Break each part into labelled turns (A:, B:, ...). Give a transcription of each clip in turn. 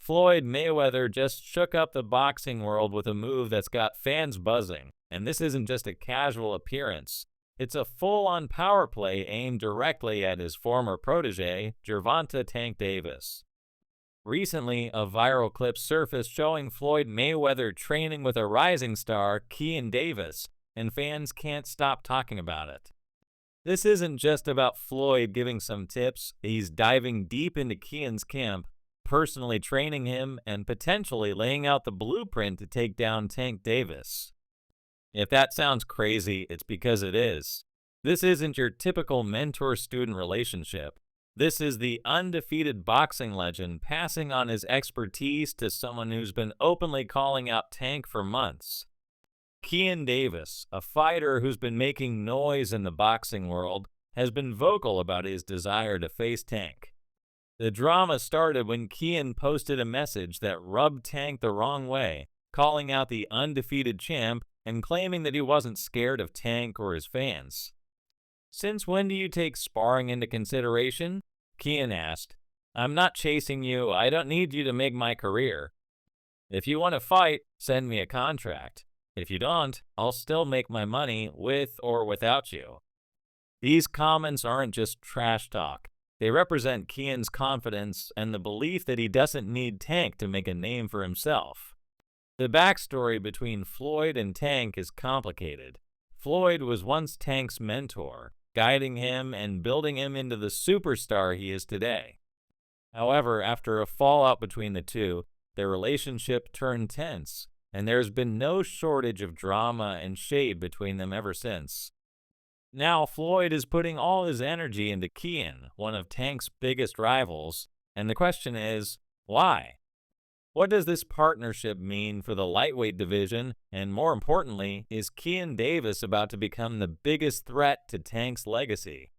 A: Floyd Mayweather just shook up the boxing world with a move that's got fans buzzing, and this isn't just a casual appearance. It's a full-on power play aimed directly at his former protege, Gervonta Tank Davis. Recently, a viral clip surfaced showing Floyd Mayweather training with a rising star, Keyshawn Davis, and fans can't stop talking about it. This isn't just about Floyd giving some tips, he's diving deep into Keyshawn's camp, personally training him, and potentially laying out the blueprint to take down Tank Davis. If that sounds crazy, it's because it is. This isn't your typical mentor-student relationship. This is the undefeated boxing legend passing on his expertise to someone who's been openly calling out Tank for months. Keyshawn Davis, a fighter who's been making noise in the boxing world, has been vocal about his desire to face Tank. The drama started when Keyshawn posted a message that rubbed Tank the wrong way, calling out the undefeated champ and claiming that he wasn't scared of Tank or his fans. "Since when do you take sparring into consideration?" Keyshawn asked. "I'm not chasing you. I don't need you to make my career. If you want to fight, send me a contract. If you don't, I'll still make my money with or without you." These comments aren't just trash talk. They represent Keyshawn's confidence and the belief that he doesn't need Tank to make a name for himself. The backstory between Floyd and Tank is complicated. Floyd was once Tank's mentor, guiding him and building him into the superstar he is today. However, after a fallout between the two, their relationship turned tense, and there's been no shortage of drama and shade between them ever since. Now, Floyd is putting all his energy into Keyshawn, one of Tank's biggest rivals, and the question is, why? What does this partnership mean for the lightweight division, and more importantly, is Keyshawn Davis about to become the biggest threat to Tank's legacy?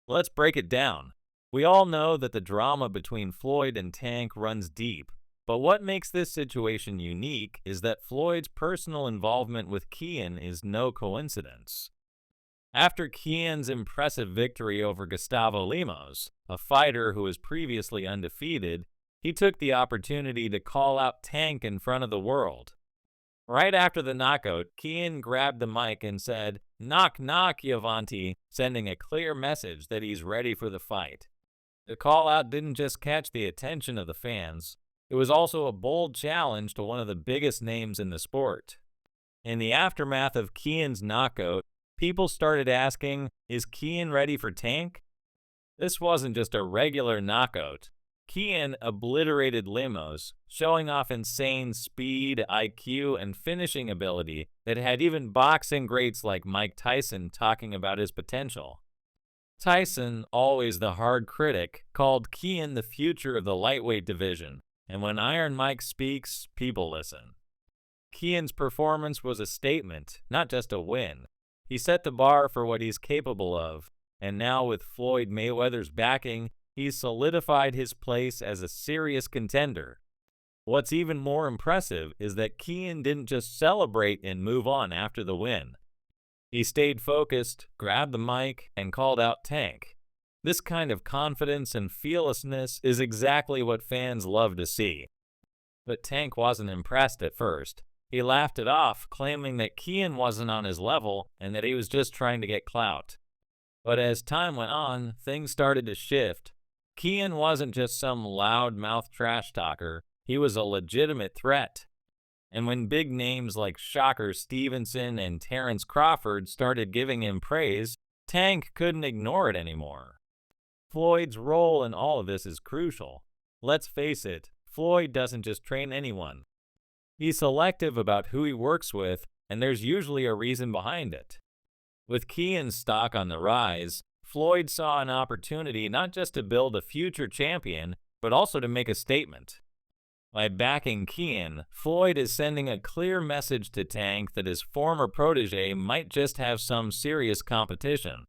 A: Let's break it down. We all know that the drama between Floyd and Tank runs deep, but what makes this situation unique is that Floyd's personal involvement with Keyshawn is no coincidence. After Keyshawn's impressive victory over Gustavo Lemos, a fighter who was previously undefeated, he took the opportunity to call out Tank in front of the world. Right after the knockout, Keyshawn grabbed the mic and said, "Knock, knock, Gervonta," sending a clear message that he's ready for the fight. The call-out didn't just catch the attention of the fans, it was also a bold challenge to one of the biggest names in the sport. In the aftermath of Keyshawn's knockout, people started asking, is Keyshawn ready for Tank? This wasn't just a regular knockout. Keyshawn obliterated Lemos, showing off insane speed, IQ, and finishing ability that had even boxing greats like Mike Tyson talking about his potential. Tyson, always the hard critic, called Keyshawn the future of the lightweight division, and when Iron Mike speaks, people listen. Keyshawn's performance was a statement, not just a win. He set the bar for what he's capable of, and now with Floyd Mayweather's backing, he's solidified his place as a serious contender. What's even more impressive is that Keyshawn didn't just celebrate and move on after the win. He stayed focused, grabbed the mic, and called out Tank. This kind of confidence and fearlessness is exactly what fans love to see. But Tank wasn't impressed at first. He laughed it off, claiming that Keyshawn wasn't on his level and that he was just trying to get clout. But as time went on, things started to shift. Keyshawn wasn't just some loud-mouthed trash talker, he was a legitimate threat. And when big names like Shocker Stevenson and Terrence Crawford started giving him praise, Tank couldn't ignore it anymore. Floyd's role in all of this is crucial. Let's face it, Floyd doesn't just train anyone. He's selective about who he works with, and there's usually a reason behind it. With Keyshawn's stock on the rise, Floyd saw an opportunity not just to build a future champion, but also to make a statement. By backing Keyshawn, Floyd is sending a clear message to Tank that his former protege might just have some serious competition.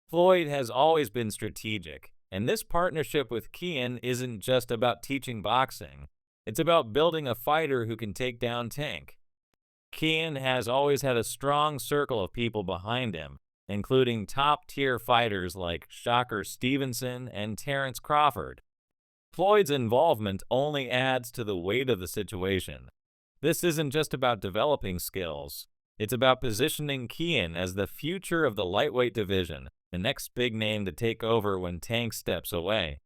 A: Floyd has always been strategic, and this partnership with Keyshawn isn't just about teaching boxing. It's about building a fighter who can take down Tank. Keyshawn has always had a strong circle of people behind him, including top-tier fighters like Shocker Stevenson and Terrence Crawford. Floyd's involvement only adds to the weight of the situation. This isn't just about developing skills. It's about positioning Keyshawn as the future of the lightweight division, the next big name to take over when Tank steps away.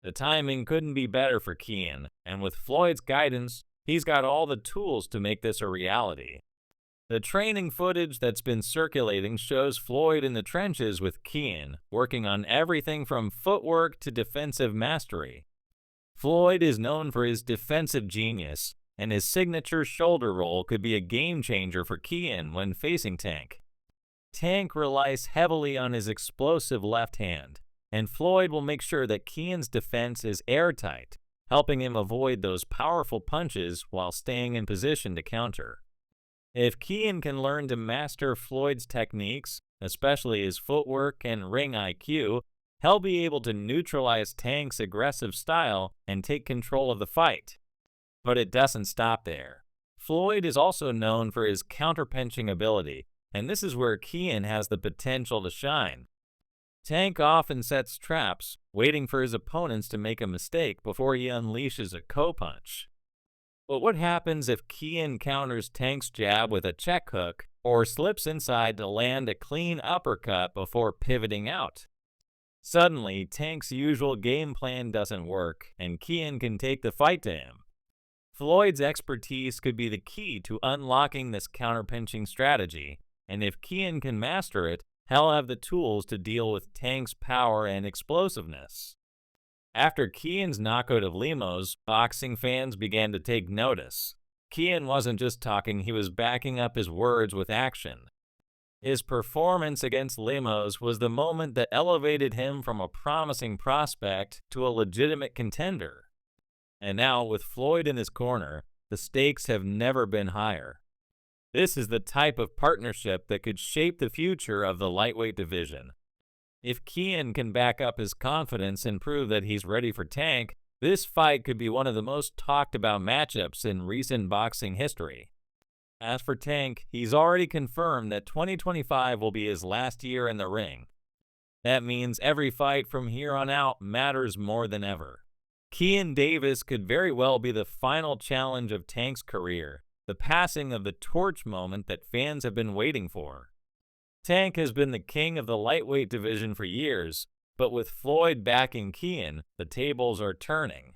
A: The timing couldn't be better for Keyshawn, and with Floyd's guidance, he's got all the tools to make this a reality. The training footage that's been circulating shows Floyd in the trenches with Keyshawn, working on everything from footwork to defensive mastery. Floyd is known for his defensive genius, and his signature shoulder roll could be a game changer for Keyshawn when facing Tank. Tank relies heavily on his explosive left hand, and Floyd will make sure that Keyshawn's defense is airtight, helping him avoid those powerful punches while staying in position to counter. If Keyshawn can learn to master Floyd's techniques, especially his footwork and ring IQ, he'll be able to neutralize Tank's aggressive style and take control of the fight. But it doesn't stop there. Floyd is also known for his counterpunching ability, and this is where Keyshawn has the potential to shine. Tank often sets traps, waiting for his opponents to make a mistake before he unleashes a co-punch. But what happens if Keyshawn counters Tank's jab with a check hook or slips inside to land a clean uppercut before pivoting out? Suddenly, Tank's usual game plan doesn't work, and Keyshawn can take the fight to him. Floyd's expertise could be the key to unlocking this counterpunching strategy, and if Keyshawn can master it, he'll have the tools to deal with Tank's power and explosiveness. After Keyshawn's knockout of Lemos, boxing fans began to take notice. Keyshawn wasn't just talking, he was backing up his words with action. His performance against Lemos was the moment that elevated him from a promising prospect to a legitimate contender. And now, with Floyd in his corner, the stakes have never been higher. This is the type of partnership that could shape the future of the lightweight division. If Keyshawn can back up his confidence and prove that he's ready for Tank, this fight could be one of the most talked about matchups in recent boxing history. As for Tank, he's already confirmed that 2025 will be his last year in the ring. That means every fight from here on out matters more than ever. Keyshawn Davis could very well be the final challenge of Tank's career, the passing of the torch moment that fans have been waiting for. Tank has been the king of the lightweight division for years, but with Floyd backing Keyshawn, the tables are turning.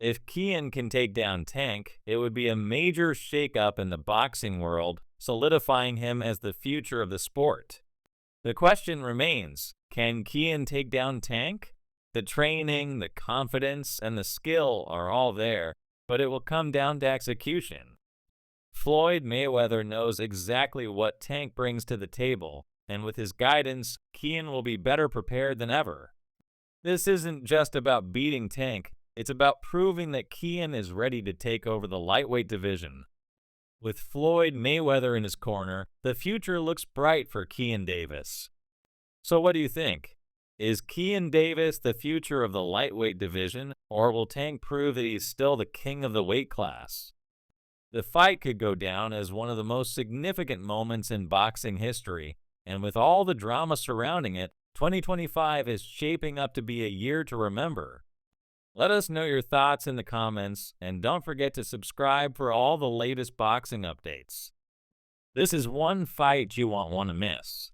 A: If Keyshawn can take down Tank, it would be a major shakeup in the boxing world, solidifying him as the future of the sport. The question remains, can Keyshawn take down Tank? The training, the confidence, and the skill are all there, but it will come down to execution. Floyd Mayweather knows exactly what Tank brings to the table, and with his guidance, Keyshawn will be better prepared than ever. This isn't just about beating Tank, it's about proving that Keyshawn is ready to take over the lightweight division. With Floyd Mayweather in his corner, the future looks bright for Keyshawn Davis. So what do you think? Is Keyshawn Davis the future of the lightweight division, or will Tank prove that he's still the king of the weight class? The fight could go down as one of the most significant moments in boxing history, and with all the drama surrounding it, 2025 is shaping up to be a year to remember. Let us know your thoughts in the comments, and don't forget to subscribe for all the latest boxing updates. This is one fight you won't want to miss.